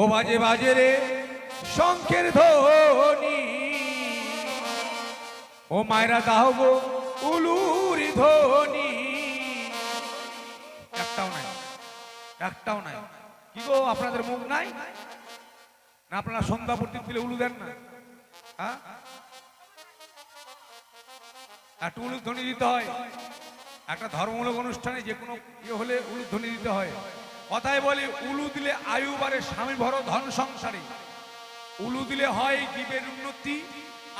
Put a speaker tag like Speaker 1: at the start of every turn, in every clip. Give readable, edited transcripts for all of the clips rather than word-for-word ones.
Speaker 1: ও বাজে বাজে রে শঙ্খের ধ্বনি, ও মায়েরা দাও গো উলুর ধ্বনি। একটাও নাই, একটাও নাই। কি গো আপনাদের মুখ নাই না? আপনারা সন্ধ্যা প্রতীক দিলে উলু দেন না? হ্যাঁ, একটু উলুধ্বনি দিতে হয়। একটা ধর্মমূলক অনুষ্ঠানে যে কোনো ইয়ে হলে উলুধ্বনি দিতে হয়। কথায় বলে উলু দিলে আয়ু বাড়ে, স্বামী ভরো ধন সংসারে। উলু দিলে হয় জীবের উন্নতি,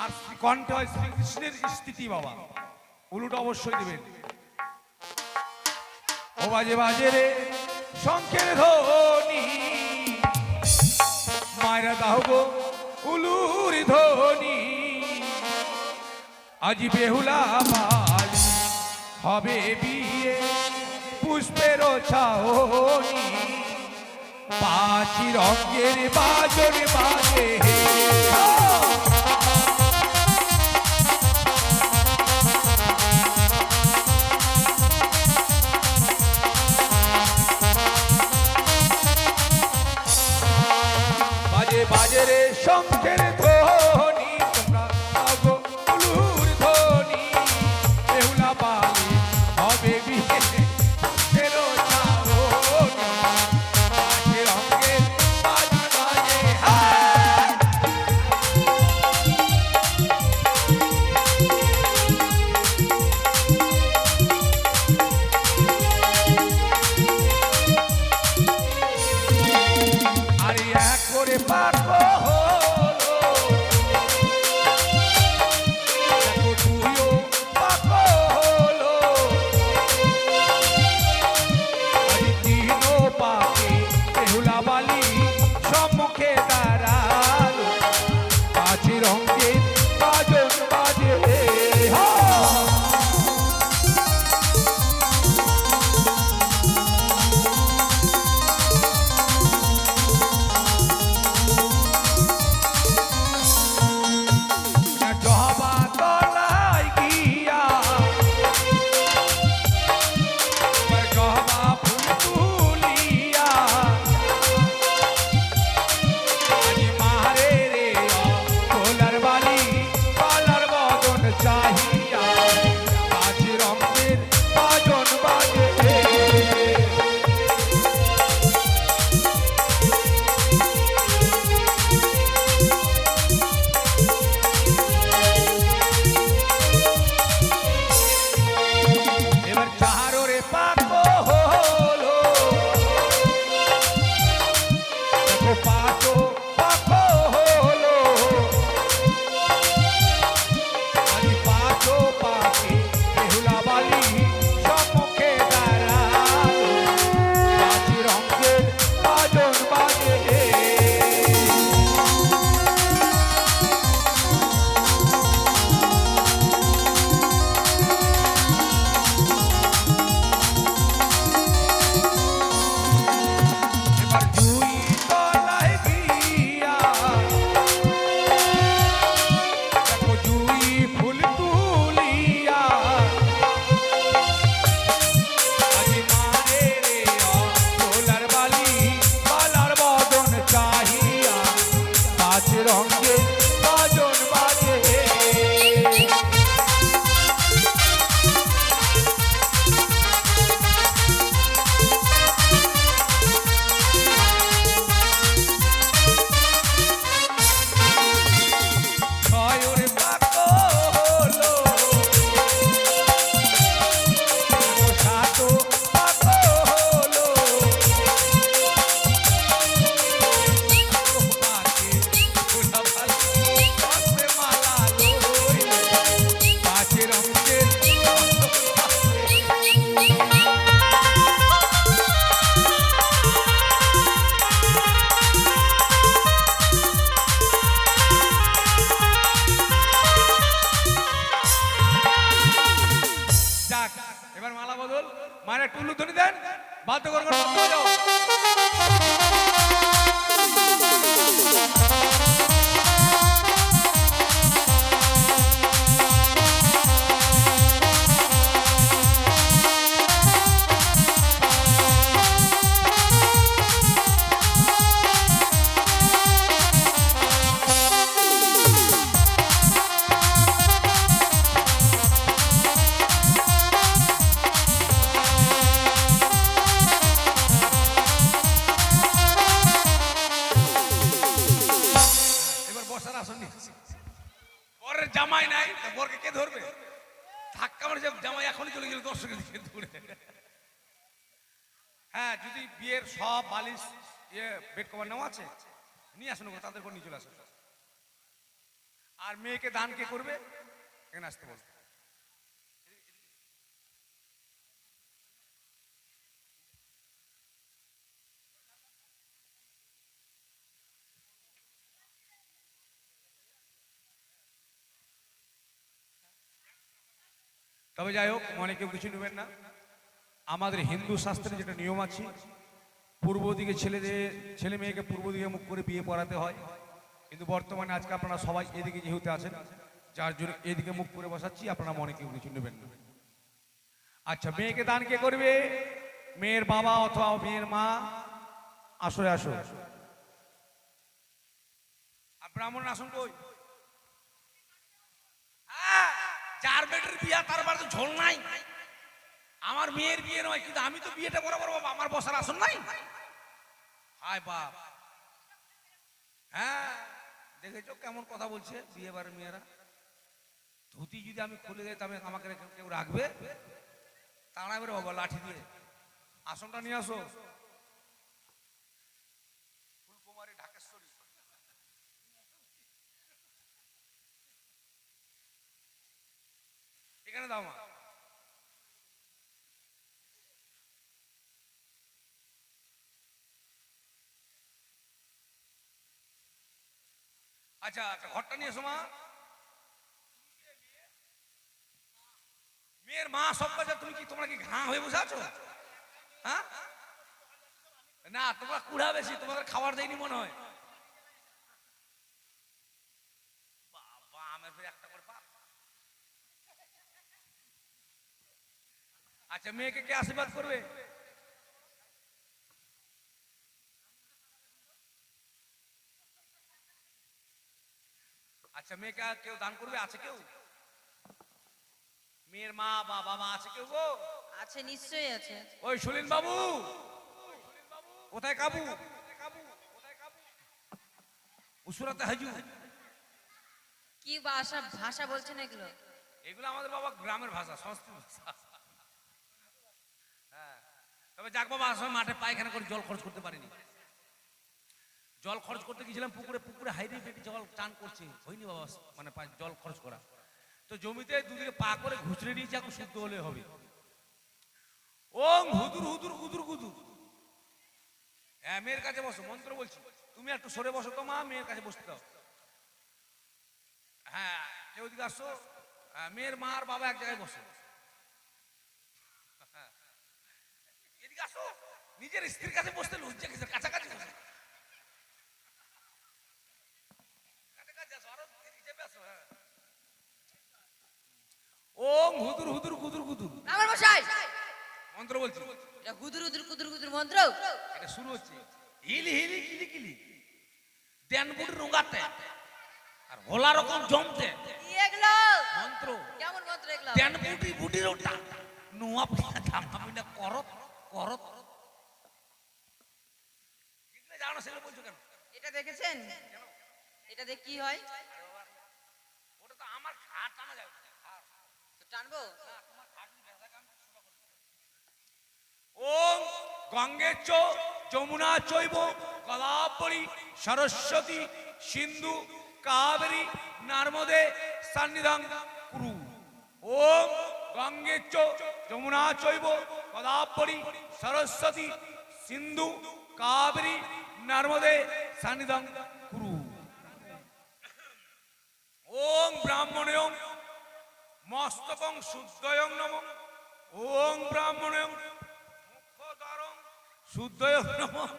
Speaker 1: আর কণ্ঠে হয় শ্রীকৃষ্ণের স্থিতি। বাবা উলুটা অবশ্যই দিবেন। ও বাজে বাজে রে শঙ্খের ধ্বনি, মায়েরা দাও গো উলুর ধ্বনি। আজি বেহুলা বালি হবে বিয়ে, পুষ্পের ছাউনি, পাঁচি রঙের বাজন বাজে। বাজে বাজে রে শঙ্খের ধ্বনি, তোমরা দাও গো উলুর ধ্বনি। বেহুলা বালি হবে বিয়ে, পুষ্পের ছাউনি, পাঁচি রঙের বাজন বাজে। আরে এক করে পাক হলো, দেখো তুইও পাক হলো। আরে তিনও পাকে বেহুলা বালি সম্মুখে দাঁড়ালো, পাঁচি রঙের বাজন বাজে। জবা তলায় গিয়া জবা ফুল তুলিয়া, আজি মারে রে তোলার বালি পালার বদন চাহিয়া, পাঁচি রঙের বাজন বাজে। এবার চারোরে পাক হলো, দেখো পাঁচও পাক হলো। আজ পাঁচও পাকে বেহুলা বালি সম্মুখে দাঁড়ালো, পাঁচি রঙের বাজন বাজে। এবার জুই তলায় গিয়া দেখো জুই ফুল তুলিয়া, আজি মারে রে তোলার বালি পালার বদন চাহিয়া, পাঁচ রঙের বাজন বাজে। ছয়রে পাক হলো, সাতও পাক হলো। পাকে বেহুলা বালি পাশে মালা লইলো, পাঁচি রঙের বাজন বাজে। যাক, এবার মালা বদল। মায়ের টুলু ধরে দেন, বাধ্য করে যাও। সব বালিশ বেড কভার নেওয়া আছে, নিয়ে আসুন, তাদের করে নিয়ে চলে আসুন। আর মেয়েকে দান কে করবে? এখানে আসতে বল। তবে যাই হোক, মনে কেউ কিছু নেবেন না। আমাদের হিন্দু শাস্ত্রে যেটা নিয়ম আছে, পূর্ব দিকে ছেলে মেয়েকে পূর্ব দিকে মুখ করে বিয়ে পড়াতে হয়, কিন্তু বর্তমানে আজকে আপনারা সবাই এদিকে যেহেতু আছেন, যার জন্য এদিকে মুখ করে বসাচ্ছি, আপনারা মনে কেউ কিছু নেবেন না। আচ্ছা, মেয়েকে দান কে করবে? মেয়ের বাবা অথবা মেয়ের মা। আসরে আসো। আর ব্রাহ্মণ আসুন কই? যার বেটের বিয়া তার বাড়িতে ঝোল নাই। আমার মেয়ের বিয়ে নয়, কিন্তু আমি তো বিয়েটা বরাবর বাবা, আমার বসার আসন নাই। হায় বাপ, হ্যাঁ দেখেছো কেমন কথা বলছে বিয়ে বাড়ির মেয়েরা। ধুতি যদি আমি খুলে দেয় তবে আমাকে কেউ রাখবে? তাড়াবে বাবা লাঠি দিয়ে। আসনটা নিয়ে আসো। ফুলকুমারী ঢাকেশ্বরী, এখানে দাও মা। আচ্ছা, ঘরটা নিয়ে এসো মা। মেয়ের মা সব কাজে তোমরা কি ঘা হয়ে বসে আছো? হ্যাঁ না, তোমরা কুড়া বেশি, তোমাদের খাবার দেয়নি মনে হয়। বাবা, আমের ফের একটা করে পাক। আচ্ছা, মেয়েকে কে আশীর্বাদ করবে? আচ্ছা, মেয়েকে কেউ দান করবে? আছে কেউ? মেয়ের মা বা বাবা আছে কেউ গো?
Speaker 2: আছে, নিশ্চয়ই আছে।
Speaker 1: ওই সুলিন বাবু কোথায়? কাবু উসুরাতে হাজু।
Speaker 2: কি ভাষা বলছেন এগুলো?
Speaker 1: এগুলো আমাদের বাবা গ্রামের ভাষা, সংস্কৃত ভাষা। হ্যাঁ, তবে যাক বাবা, আসলে মাঠে পায়খানা করে জল খরচ করতে পারিনি। জল খরচ করতে গিয়েছিলাম পুকুরে হাইরে পেটে জল চান করছে, হয়নি বাবা, মানে জল খরচ করা। তো জমিতে দুদিকে পা করে ঘুচড়ে নিয়েছে, এখন শুদ্ধ হলে হবে। ওম হুদুর হুদুর গুদুর গুদুর। হ্যাঁ, মেয়ের কাছে বসো, মন্ত্র বলছি। তুমি একটু সরে বসো তো মা, মেয়ের কাছে বসতে দাও। হ্যাঁ, কেউ দিকে আসো। মেয়ের মা আর বাবা এক জায়গায় বসো। এদিকে আসো, নিজের স্ত্রীর কাছে বসতে লজ্জা কিসের? কাছাকাছি বসো। ওম হুদুর হুদুর গুদুর গুদুর।
Speaker 2: আমার মশাই,
Speaker 1: মন্ত্র বলছি।
Speaker 2: এটা গুদুর উদুর কুদুর কুদুর মন্ত্র।
Speaker 1: এটা শুরু হচ্ছে হিলি হিলি কিলি কিলি দেন বুড়ি রোগাতে আর হোলা রকম জমতে।
Speaker 2: কি এগুলো?
Speaker 1: মন্ত্র।
Speaker 2: কেমন মন্ত্র এগুলো?
Speaker 1: দেন বুড়ি বুড়ির ওটা নোয়া পিনা জামা পিনা করত করত। এগুলো জানো, সেগুলো বলছো কেন?
Speaker 2: এটা দেখেছেন? এটা দেখ কি হয়?
Speaker 1: ওটা তো আমার খাট টানা যাবে।
Speaker 2: তো টানবো?
Speaker 1: ওম গঙ্গে চ যমুনা চৈব গোদাবরী সরস্বতী সিন্ধু কাবেরী নর্মদে সন্নিধান কুরু। ওম গঙ্গে চ যমুনা চৈব গোদাবরী সরস্বতী সিন্ধু কাবেরী নর্মদে সন্নিধান কুরু। ওম ব্রাহ্মণেয়ং মস্তকং শুদ্ধয়ং নমঃ। ওম ব্রাহ্মণেয়ং শুদ্ধয়ং নমঃ।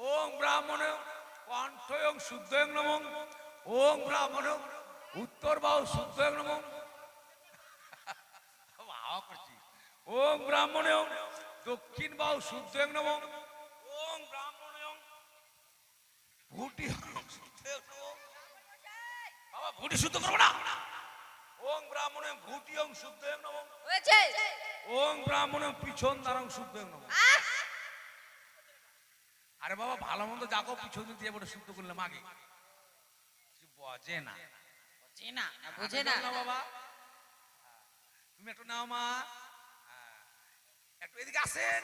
Speaker 1: ওম ব্রাহ্মণেয়ং কণ্ঠয়ং শুদ্ধয়ং নমঃ। ওম ব্রাহ্মণেয়ং উত্তর বাহু শুদ্ধয়ং নমঃ। ওম ব্রাহ্মণেয়ং দক্ষিণ বাহু শুদ্ধয়ং নমঃ। ওম ব্রাহ্মণেয়ং ভুটি শুদ্ধয়ং নমঃ। বাবা, ভুটি শুদ্ধ করো না। ওম ব্রাহ্মণেয়ং ভুটিয়ং শুদ্ধয়ং নমঃ।
Speaker 2: হয়েছে?
Speaker 1: ওম ব্রাহ্মণেয়ং পিছন দ্বারং শুদ্ধয়ং নমঃ। আরে বাবা, ভালো মন্দ যাকো পিছন দিয়ে বলে শুদ্ধ করলাম আগে। বোঝে না,
Speaker 2: বোঝে না, বোঝে না
Speaker 1: বাবা। তুমি একটু নাও মা, একটু এদিকে আসেন।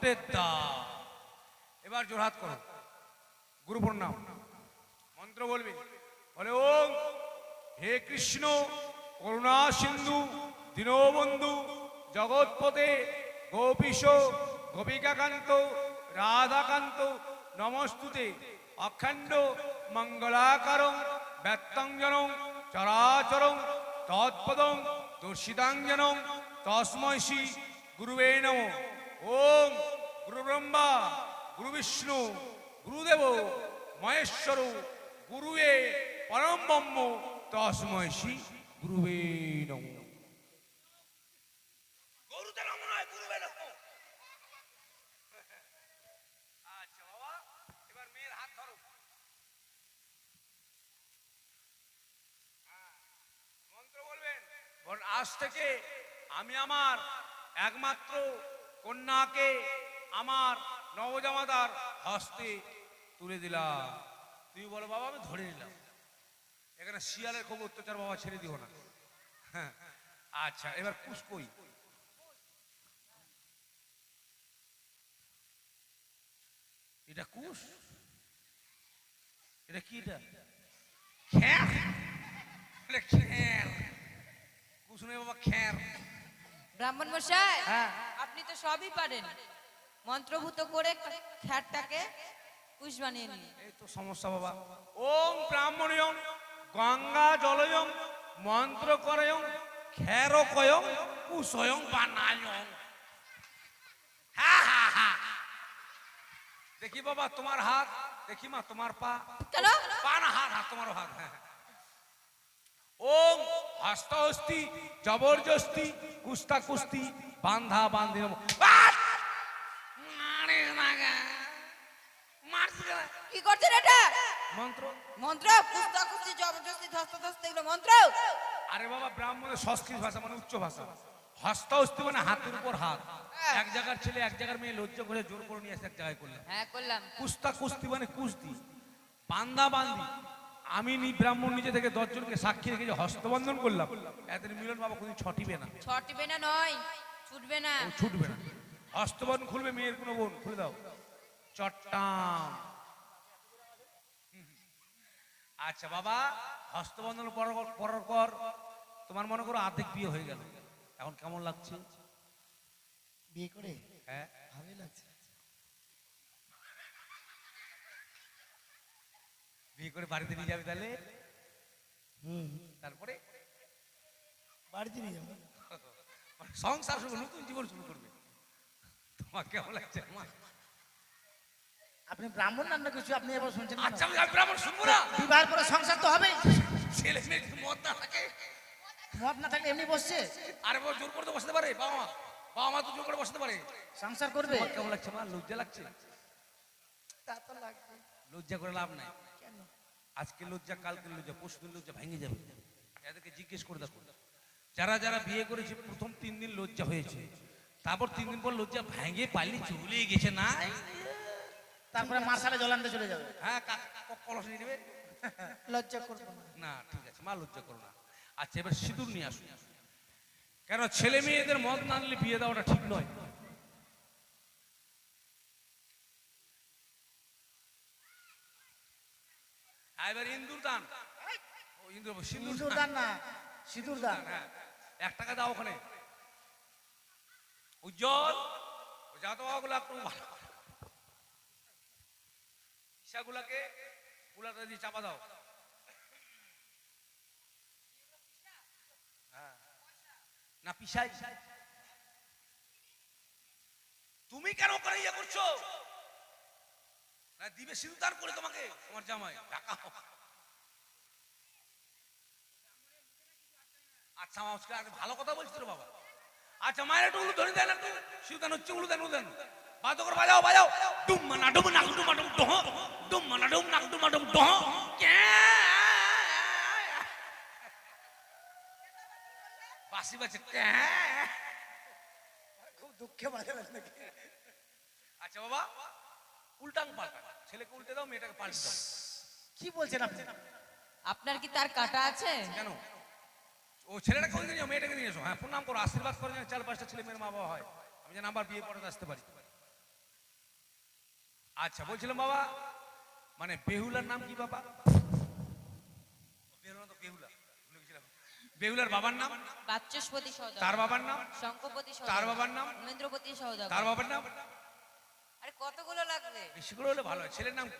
Speaker 1: বটের দা। এবার জোরহাত করো, গুরু প্রণাম, মন্ত্র বলবে। বলে ওম হে কৃষ্ণ করুণা সিন্ধু দীনবন্ধু জগৎপতে গোপীশ গোপিকাকান্ত রাধাকান্ত নমস্তুতে অখণ্ড মঙ্গলাকারং ব্যক্তঞ্জনং চরাচরং তৎপদং দর্শিতাঞ্জনং তস্मै শ্রী গুরুবে নমঃ। ওম গুরু ব্রহ্মা গুরু বিষ্ণু গুরুদেব মহেশ্বর গুরুয়ে পরম ব্রহ্ম তস্मै শ্রী গুরুবে নমঃ। গুরুতে নমঃ নয়, গুরুবে নমঃ। আচ্ছা বাবা, এবার মেয়ের হাত ধরো। মন্ত্র বলবেন। আজ থেকে আমি আমার একমাত্র কন্যাকে আমার নবজামাতার হস্তে তুলে দিলাম। তুই বলো বাবা আমি ধরে নিলাম। এখানে শিয়ালের খুব অত্যাচার বাবা, ছেড়ে দিও না। হ্যাঁ আচ্ছা, এবার কুশ কই? এটা কুশ? এটা কি? এটা খ্যার? খ্যার কুশ নেই বাবা, খ্যার।
Speaker 2: ব্রাহ্মণ মশাই,
Speaker 3: হ্যাঁ।
Speaker 2: আপনি তো সবই পারেন, মন্ত্রভূত করে খ্যারটাকে কুশ বানিয়ে নিন।
Speaker 1: এই তো সমস্যা বাবা। ওম ব্রাহ্মণয়ং গঙ্গা জলয়ং মন্ত্র করয়ং খ্যার কয়ং কুশয়ং বানায়ং। দেখি বাবা তোমার হাত, দেখি মা তোমার পা।
Speaker 2: কেন?
Speaker 1: পা না হাত, হাত তোমার হাত। হ্যাঁ ওম হস্তহস্তি জবরদস্তি কুস্তা কুস্তি বান্ধা বান্ধি
Speaker 2: কি করছেন এটা?
Speaker 1: মন্ত্র।
Speaker 2: মন্ত্র? কুস্তা কুস্তি জবরদস্তি ধস্তাধস্তি এগুলো মন্ত্র?
Speaker 1: আরে বাবা ব্রাহ্মণের সংস্কৃত ভাষা মানে উচ্চ ভাষা। হস্তহস্তি মানে হাতের উপর হাত। এক জায়গার ছেলে এক জায়গার মেয়ে লজ্জা করে জোর করে নিয়ে আসে এক জায়গায় করলে।
Speaker 2: হ্যাঁ করলাম।
Speaker 1: কুস্তা কুস্তি মানে কুস্তি, বান্ধা বান্ধি। আমি ব্রাহ্মণ নিজে থেকে 10 জনকে সাক্ষী রেখে যে হস্তবন্ধন করলাম, এদের মিলন বাবা কোনদিন ছটিবে না।
Speaker 2: ছটিবে না নয়, ছুটবে না।
Speaker 1: ও ছুটবে না। হস্তবন্ধন খুলবে মেয়ের কোনো বোন, খুলে দাও চট্টাম। আচ্ছা বাবা, হস্তবন্ধন পরার পর তোমার মনে করো আর্ধেক বিয়ে হয়ে গেল, এখন কেমন লাগছে?
Speaker 3: বিয়ে করে
Speaker 1: হ্যাঁ
Speaker 3: ভালোই লাগছে।
Speaker 1: বিয়ে করে বাড়িতে নিয়ে যাবে তাহলে? তারপরে
Speaker 3: বাড়িতে নিয়ে যাবো।
Speaker 1: সংসার শুরু, নতুন জীবন শুরু করবে। তোমার কেমন লাগছে মা?
Speaker 3: আপনি ব্রাহ্মণ নাম না কিছু, আপনি এবার শুনছেন কেন?
Speaker 1: আচ্ছা আমি ব্রাহ্মণ শুনবো না?
Speaker 3: বিবাহের পরে সংসার তো হবেই।
Speaker 1: ছেলে মেয়ে যদি মদ না থাকে,
Speaker 3: মদ না থাকলে এমনি বসছে,
Speaker 1: আরে বাবা জোর করে তো বসতে পারে। বাবা মা, বাবা মা তো জোর করে বসতে পারে।
Speaker 3: সংসার করবে।
Speaker 1: তোমার কেমন লাগছে মা? লজ্জা লাগছে?
Speaker 3: তা তো লাগবে।
Speaker 1: লজ্জা করে লাভ নাই।
Speaker 3: কেন?
Speaker 1: আজকে লজ্জা, কালকে লজ্জা, পরশুদিন লজ্জা ভেঙে যাবে। এদেরকে জিজ্ঞেস করে দেখো, যারা যারা বিয়ে করেছে প্রথম 3 দিন লজ্জা হয়েছে, তারপর 3 দিন পর লজ্জা ভেঙে পালি চলে গেছে না?
Speaker 3: তারপরে মার্শালে জলান্তে চলে যাবে।
Speaker 1: হ্যাঁ কলস নিয়ে নেবে।
Speaker 3: লজ্জা করবো না।
Speaker 1: না ঠিক আছে মা, লজ্জা করো না। আচ্ছা এবার সিঁদুর নিয়ে আসুন। কেন ছেলে মেয়েদের মদ না নিলে বিয়ে দেওয়াটা ঠিক নয়। এবার ইন্দুর দান। ও ইন্দুর সিঁদুর
Speaker 3: সিঁদুর দান না, সিঁদুর দান।
Speaker 1: হ্যাঁ 1 টাকা দাও ওখানে। উজ্জ্বল ওই যা তো ওগুলো একটু ভালো ইসাগুলাকে কুলাটা দিয়ে চাপা দাও। হ্যাঁ না পিসাই। তুমি কেন করে ইয়ে করছো? না দিবে সিঁদুর দান করে তোমাকে তোমার জামাই ঢাকা। আচ্ছা আজকে আর ভালো কথা বলছিস রে বাবা। আচ্ছা মায়ের একটু উলু ধরে দেন, একটু সিউদান হচ্ছে, উলু দেন উলু দেন। বাজো করে বাজাও বাজাও। ডুম মানা ডুম নাক ডুম ডুম ডহ, ডুম মানা ডুম নাক ডুম ডুম ডহ। বাসি বাজে।
Speaker 3: খুব দুঃখে বাজালেন নাকি?
Speaker 1: আচ্ছা বাবা উল্টাং পাল্টা, ছেলেকে উল্টে দাও, মেয়েটাকে পাল্টে দাও।
Speaker 3: কি বলছেন আপনি?
Speaker 2: আপনার কি তার কাটা আছে?
Speaker 1: কেন ও ছেলেটাকে ওই নিয়ে মেয়েটাকে নিয়ে এসো। হ্যাঁ প্রণাম করো, আশীর্বাদ করে যেন 4-5টা ছেলে মেয়ের মা বাবা হয়। আমি যেন আবার বিয়ে পড়াতে আসতে পারি। আচ্ছা বলছিলাম বাবা, মানে বেহুলার নাম কি বাবা? বেহুলা তো বেহুলা, ভুলে গেছিলাম। বেহুলার বাবার নাম?
Speaker 2: বাচস্পতি সওদাগর।
Speaker 1: তার বাবার নাম?
Speaker 2: শঙ্কপতি
Speaker 1: তার
Speaker 2: সওদাগর।
Speaker 1: বাবার নাম?
Speaker 2: উমেন্দ্রপতি সওদাগর।
Speaker 1: তার বাবার নাম?
Speaker 2: আরে কতগুলো লাগবে?
Speaker 1: বেশিগুলো হলে ভালো হয়। ছেলের নাম কি?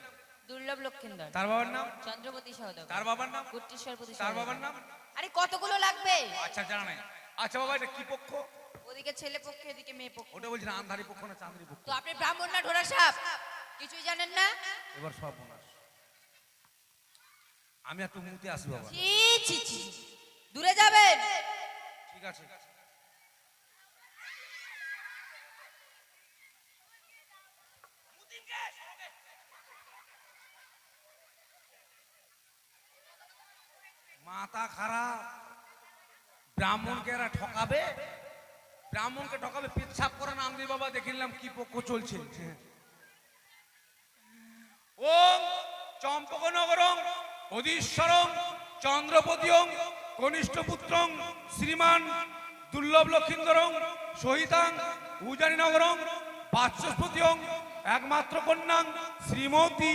Speaker 2: দুর্লভ লক্ষিন্দর।
Speaker 1: তার বাবার নাম?
Speaker 2: চন্দ্রপতি সওদাগর।
Speaker 1: তার বাবার নাম?
Speaker 2: গুট্টেশ্বরপতি
Speaker 1: তার
Speaker 2: সওদাগর।
Speaker 1: বাবার নাম?
Speaker 2: আরে কতগুলো লাগবে?
Speaker 1: আচ্ছা জানা নাই। আচ্ছা বাবা, এটা কি পক্ষ?
Speaker 2: ওদিকে ছেলে পক্ষে, এদিকে মেয়ে পক্ষ।
Speaker 1: ওটা বলছি না, আন্ধারি পক্ষ না চাঁদরি পক্ষ?
Speaker 2: তো আপনি ব্রাহ্মণ না ঢোড়া সাপ? কিছুই জানেন না?
Speaker 1: এবার সব বোনাস। আমি একটু মুতে আসি বাবা।
Speaker 2: ছি ছি ছি, দূরে যাবেন।
Speaker 1: ঠিক আছে। মাথা খারাপ, ব্রাহ্মণকে এরা ঠকাবে, ব্রাহ্মণকে ঠকাবে। পেচ্ছাপ করে নাম দিয়ে বাবা, দেখে নিলাম কি পক্ষ চলছে। ওম চম্পকনগরং অধীশ্বরং চন্দ্রপতিয়ং কনিষ্ঠ পুত্রং শ্রীমান দুর্লভ লক্ষিন্দরং সহিতাং উজানিনগরং বাচস্পতিয়ং একমাত্র কন্যাং শ্রীমতী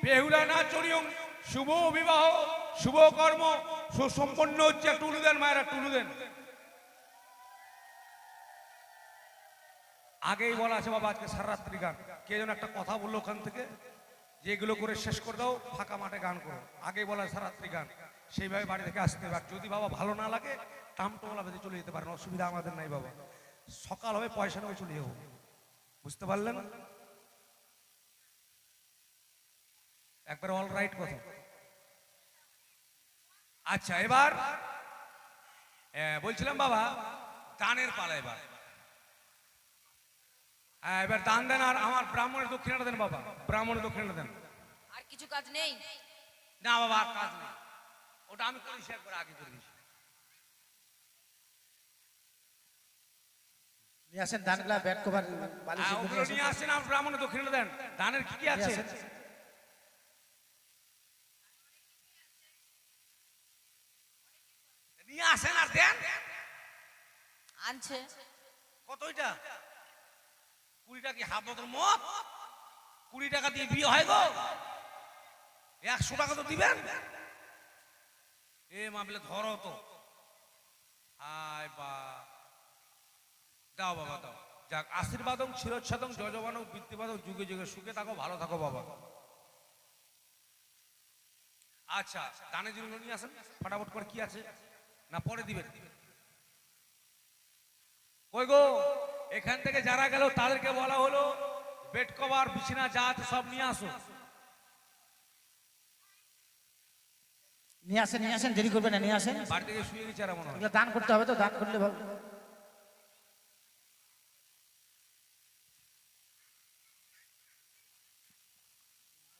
Speaker 1: বেহুলা নাচরিয়ং শুভ বিবাহ শুভ কর্ম সুসম্পন্ন হচ্ছে। একটু উলু দেন মায়েরা, একটু উলু দেন। আগেই বলা আছে বাবা, আজকে সারা রাত্রি গান। কে যেন একটা কথা বললো ওখান থেকে, যে এগুলো করে শেষ করে দাও, ফাঁকা মাঠে গান করো। আগেই বলা সারা রাত্রি গান, সেইভাবে বাড়ি থেকে আসতে হবে। আর যদি বাবা ভালো না লাগে, টামটোলা বেঁধে চলে যেতে পারেন, অসুবিধা আমাদের নাই বাবা। সকাল হবে পয়সা নেবে চলে যাবো, বুঝতে পারলেন? একবার অল রাইট কথা। আচ্ছা এবার বলছিলাম বাবা, দানের পালা এবার। এবার দান দেন, আর আমার ব্রাহ্মণের দক্ষিণাটা দেন বাবা, ব্রাহ্মণের দক্ষিণাটা দেন।
Speaker 2: আর কিছু কাজ নেই?
Speaker 1: না বাবা, আর কাজ নেই, ওটা আমি করেছি একবার আগে করে দিয়েছি।
Speaker 3: নিয়ে আসেন দানগুলা, ব্যাট কভার, বালিশ এগুলো
Speaker 1: ওগুলো নিয়ে আসেন, আমার ব্রাহ্মণের দক্ষিণাটা দেন। দানের কি কি আছে? নিয়ে আসেন আর দেন।
Speaker 2: আনছে।
Speaker 1: কত এটা? 20 টাকা। কি হাফ বোতল মদ? 20 টাকা দিয়ে বিয়ে হয় গো? 100 টাকা তো দিবেন। এ মামলে ধরো তো। হায় বা, দাও বাবা দাও। যাক, আশীর্বাদং চিরচ্ছাদং যজমানং বৃত্তিবাদং যুগে যুগে সুখে থাকো, ভালো থাকো বাবা। আচ্ছা দানের জিনিস নিয়ে আসেন ফটাফট করে। কি আছে না পরে দিবেন? কই গো, এখান থেকে যারা গেল তাদেরকে বলা হলো বেড কভার বিছানা যা আছে সব নিয়ে আসো।
Speaker 3: নিয়ে আসেন, নিয়ে আসেন, দেরি করবেন না, নিয়ে আসেন।
Speaker 1: বাড়ি থেকে শুয়ে গেছে আর মনে হয়।
Speaker 3: এগুলো দান করতে হবে, তো দান করলে ভালো।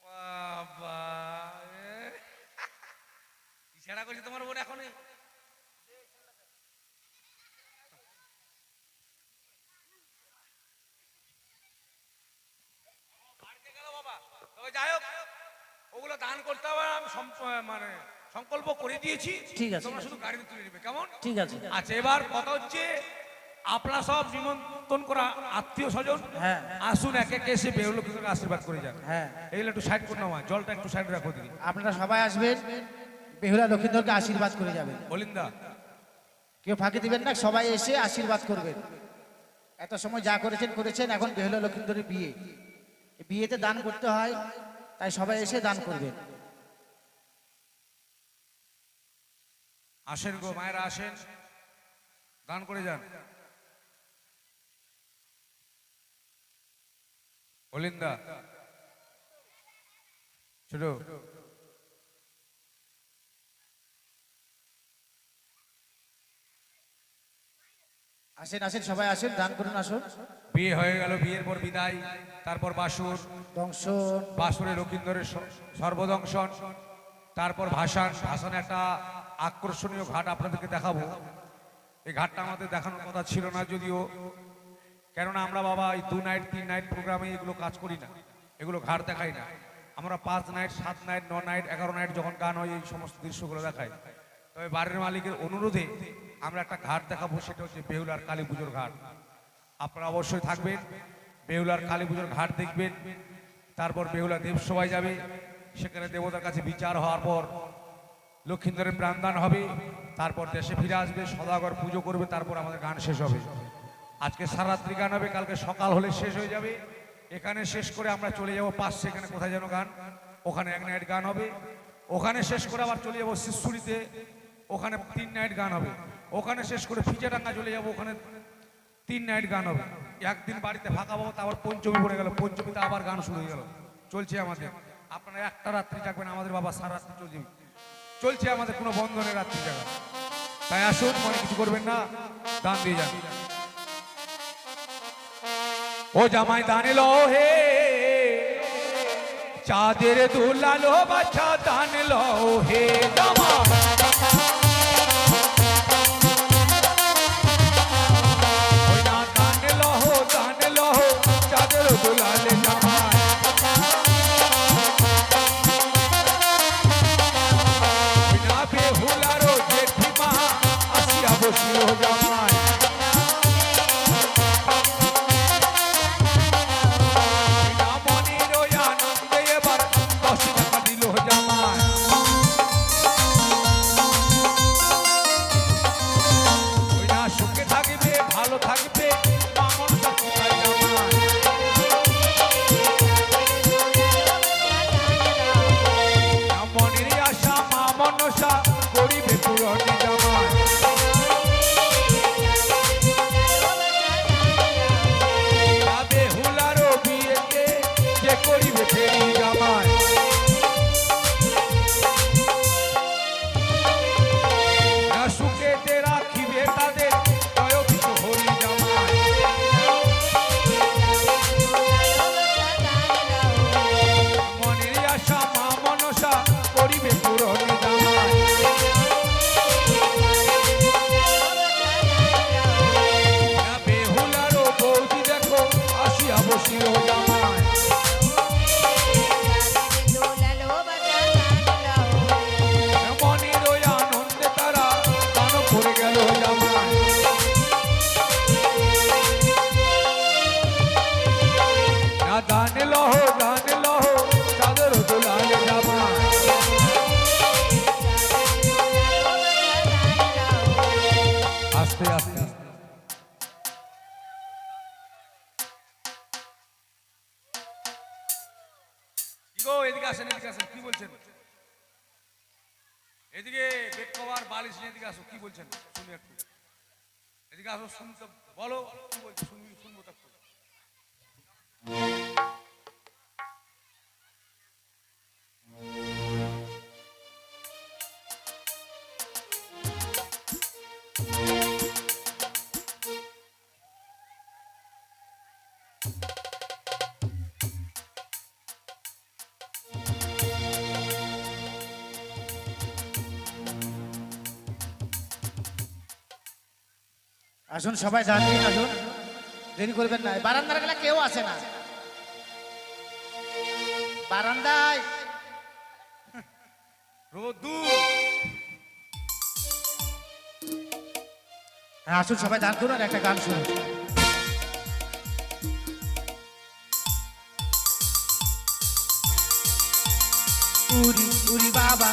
Speaker 1: বাবা, ইশারা করছে তোমার বোন এখনই। তবে যাই হোক, ওগুলো দান করতে হবে। আমি মানে সংকল্প করে দিয়েছি।
Speaker 3: ঠিক আছে,
Speaker 1: তোমরা শুধু গাড়িতে তুলে নেবে, কেমন?
Speaker 3: ঠিক আছে।
Speaker 1: আচ্ছা এবার কথা হচ্ছে, আপনারা সব নিমন্ত্রণ করা আত্মীয় স্বজন
Speaker 3: হ্যাঁ।
Speaker 1: আসুন, একে একে এসে বেহুলা লক্ষিন্দরকে আশীর্বাদ করে যান।
Speaker 3: হ্যাঁ।
Speaker 1: এগুলো একটু সাইড করে নাও, জলটা একটু সাইড রাখো দিদি।
Speaker 3: আপনারা সবাই আসবেন, বেহুলা লক্ষিন্দরকে আশীর্বাদ করে যাবেন।
Speaker 1: অলিন্দা,
Speaker 3: কেউ ফাঁকি দিবেন না, সবাই এসে আশীর্বাদ করবেন। এত সময় যা করেছেন করেছেন, এখন বেহুলা লক্ষিন্দরের বিয়ে, এই বিয়েতে দান করতে হয়, তাই সবাই এসে দান করবেন।
Speaker 1: আসেন গো মায়েরা, আসেন, দান করে যান। অলিন্দা ছোট,
Speaker 3: আসেন, আসেন, সবাই আসেন, দান করুন, আসুন।
Speaker 1: বিয়ে হয়ে গেল, বিয়ের পর বিদায়, তারপর বাসুর,
Speaker 3: দংশন,
Speaker 1: বাসুরে লক্ষিন্দরের সর্বদংশন, তারপর ভাসান। ভাসানে একটা আকর্ষণীয় ঘাট আপনাদেরকে দেখাবো। এই ঘাটটা আমাদের দেখানোর কথা ছিল না যদিও, কেননা আমরা বাবা এই 2 নাইট 3 নাইট প্রোগ্রামে এগুলো কাজ করি না, এগুলো ঘাট দেখাই না। আমরা 5 নাইট 7 নাইট 9 নাইট 11 নাইট যখন গান হয়, এই সমস্ত দৃশ্যগুলো দেখাই। তবে বাড়ির মালিকের অনুরোধে আমরা একটা ঘাট দেখাবো, সেটা হচ্ছে বেহুলার কালী পুজোর ঘাট। আপনারা অবশ্যই থাকবেন, বেহুলার কালী পুজোর ঘাট দেখবেন। তারপর বেহুলা দেবসভায় যাবে, সেখানে দেবতার কাছে বিচার হওয়ার পর লক্ষিন্দরের প্রাণদান হবে, তারপর দেশে ফিরে আসবে, সদাগর পুজো করবে, তারপর আমাদের গান শেষ হবে। আজকে সারা রাত্রি গান হবে, কালকে সকাল হলে শেষ হয়ে যাবে। এখানে শেষ করে আমরা চলে যাব পাশে, এখানে কোথায় যেন গান, ওখানে 1 নাইট গান হবে। ওখানে শেষ করে আবার চলে যাবো শিশুরিতে, ওখানে 3 নাইট গান হবে। ওখানে শেষ করে ফিচাডাঙ্গা চলে যাব, ওখানে 3 নাইট গান হবে। একদিন বাড়িতে ফাঁকা পাবো, তারপর পঞ্চমী পড়ে গেল, পঞ্চমীতে আবার গান শুরু হয়ে গেল। চলছে আমাদের, আপনারা একটা রাত্রি থাকবেন, আমাদের বাবা সারা রাত্রি চলছে আমাদের, কোনো বন্ধনের রাত্রি জায়গা। তাই আসুন, মনে কিছু করবেন না, দান দিয়ে যান। ও জামাই দান লো হে, চাঁদের দুলালো বাচ্চা দান লো হে জামা। ওই না দান লো চাঁদের দুলালে জামা। ওই না বেহুলারো জেঠিমা আসিয়া বসিল জামাই। এদিকে আসেন, কি বলছেন? এদিকে বেড কভার বালিশ নিয়ে এদিকে আসো, কি বলছেন শুনি একটু। এদিকে আসো, শুনতে বলো কি বলছো, শুনবো তো।
Speaker 3: আসুন সবাই যান দিন, আসুন, দেরি করবেন না। বারান্দার গেলে কেউ আসে না, বারান্দায় হ্যাঁ আসুন সবাই দান করুন, একটা গান শুনুন। উরি উরি বাবা,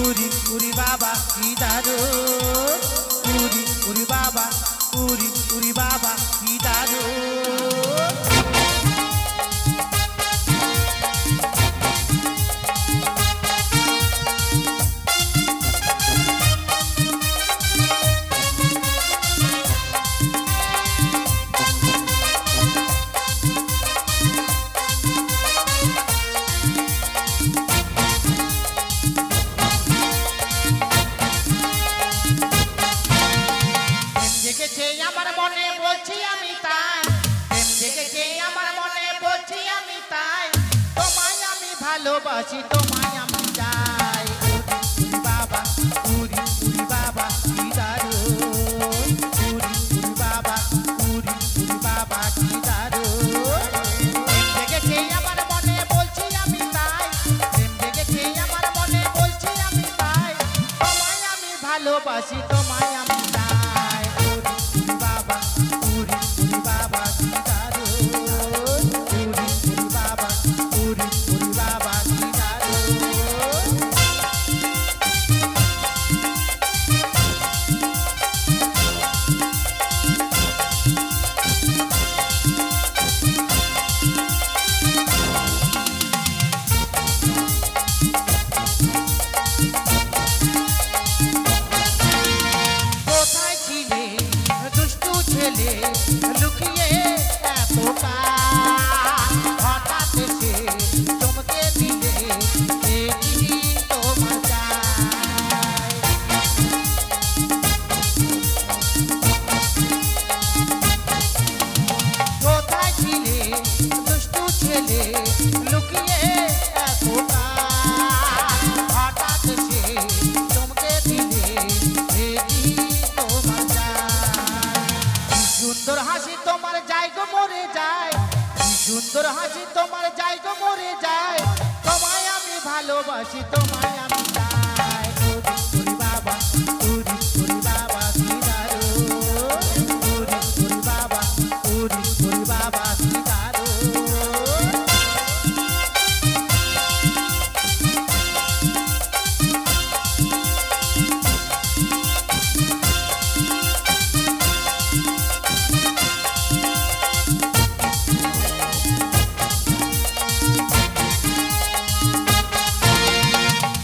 Speaker 3: উরি উরি বাবা কি দারুণ, উরি উরি বাবা, উরি উরি বাবা কি দারুণ। আমার মনে বলছি আমি তাই, প্রেম জেগেছে আমার মনে বলছি আমি তাই, তোমায় আমি ভালোবাসি, তোমায় আমি চাই। উরি বাবা, উরি উরি বাবা কি দারুণ, উরি উরি বাবা, উরি উরি বাবা কি দারুণ। প্রেম জেগেছে আমার মনে বলছি আমি তাই, প্রেম জেগেছে আমার মনে বলছি আমি তাই, তোমায় আমি ভালোবাসি, তোমায় আমি চাই। উরি উরি বাবা কি দারুণ, উরি উরি বাবা, উরি হাসি তোমার যাই গো মরে যায় তোমায় আমি ভালোবাসি তোমায় আমি চাই ওরে বাবা ওরে বাবা কি দারুণ ওরে বাবা কি দারুণ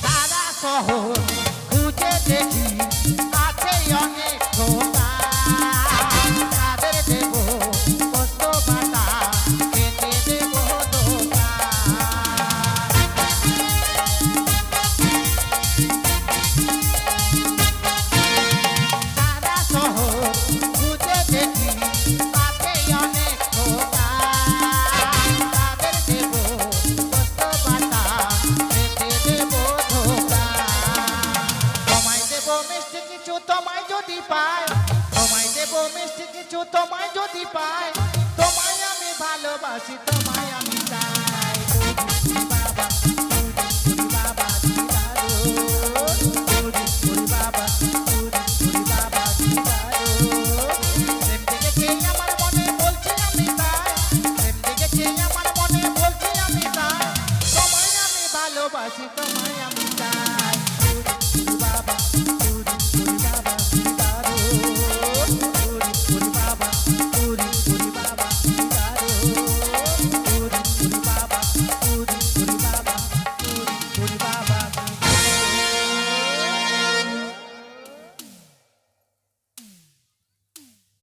Speaker 3: সারা শহর খুঁজে দেখি আছে অনেক খোকা তাদের দেব কত বাটা খেতে দেব দোকা সারা শহর খুঁজে দেখি আছে অনেক খোকা তাদের দেব কত বাটা খেতে দেব ধোকা তোমায় দেব মিষ্টি কিছু তোমায় যদি পাই তোমায় দেব মিষ্টি কিছু তোমায় যদি পাই তোমায় আমি ভালোবাসি তোমায় আমি চাই বাবা বাবা কি দারুণ বাবা বাবা কি দারুণ প্রেম দেখেছে আমার মনে বলছি আমি তাই প্রেম দেখেছে আমার মনে বলছি আমি তাই তোমায় আমি ভালোবাসি তোমায়